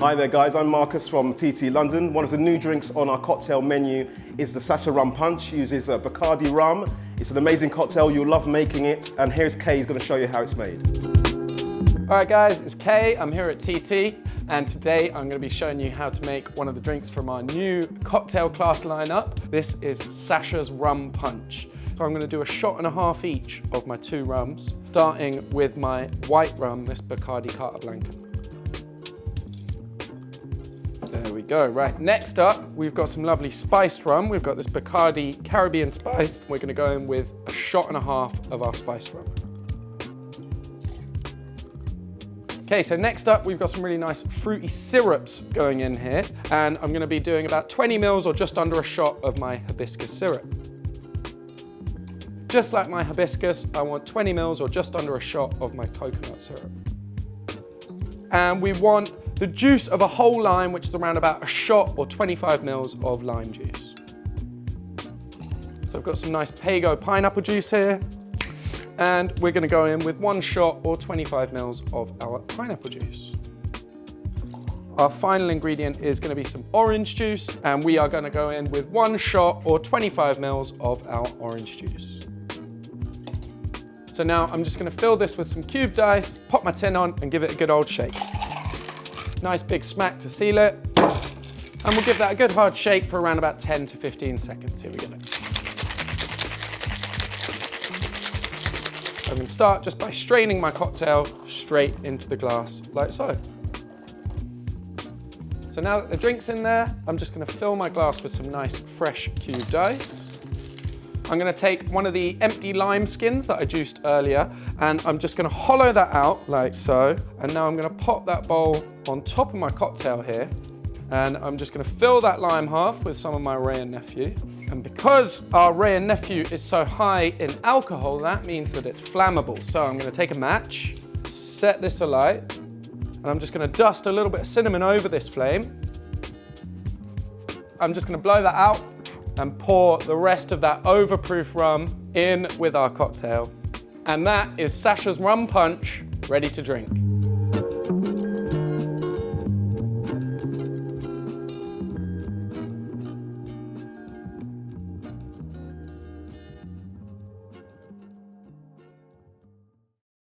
Hi there guys, I'm Marcus from TT London. One of the new drinks on our cocktail menu is the Saša Rum Punch. Uses Bacardi rum. It's an amazing cocktail, you'll love making it. And here's Kay, he's going to show you how it's made. All right guys, it's Kay, I'm here at TT. And today I'm going to be showing you how to make one of the drinks from our new cocktail class lineup. This is Saša's Rum Punch. So I'm going to do a shot and a half each of my 2 rums, starting with my white rum, this Bacardi Carta Blanca. There we go. Right, next up, we've got some lovely spiced rum. We've got this Bacardi Caribbean spiced. We're going to go in with a shot and a half of our spiced rum. Okay, so next up, we've got some really nice fruity syrups going in here. And I'm going to be doing about 20 mils or just under a shot of my hibiscus syrup. Just like my hibiscus, I want 20 mils or just under a shot of my coconut syrup. And we want the juice of a whole lime, which is around about a shot or 25 mils of lime juice. So I've got some nice Pago pineapple juice here. And we're going to go in with 1 shot or 25 mils of our pineapple juice. Our final ingredient is going to be some orange juice, and we are going to go in with 1 shot or 25 mils of our orange juice. So now I'm just going to fill this with some cubed ice, pop my tin on and give it a good old shake. Nice big smack to seal it. And we'll give that a good hard shake for around about 10 to 15 seconds. Here we go. I'm going to start just by straining my cocktail straight into the glass like so. So now that the drink's in there, I'm just going to fill my glass with some nice fresh cubed ice. I'm going to take one of the empty lime skins that I juiced earlier, and I'm just going to hollow that out like so. And now I'm going to pop that bowl on top of my cocktail here. And I'm just going to fill that lime half with some of my Wray & Nephew. And because our Wray & Nephew is so high in alcohol, that means that it's flammable. So I'm going to take a match, set this alight, and I'm just going to dust a little bit of cinnamon over this flame. I'm just going to blow that out and pour the rest of that overproof rum in with our cocktail. And that is Saša's Rum Punch, ready to drink.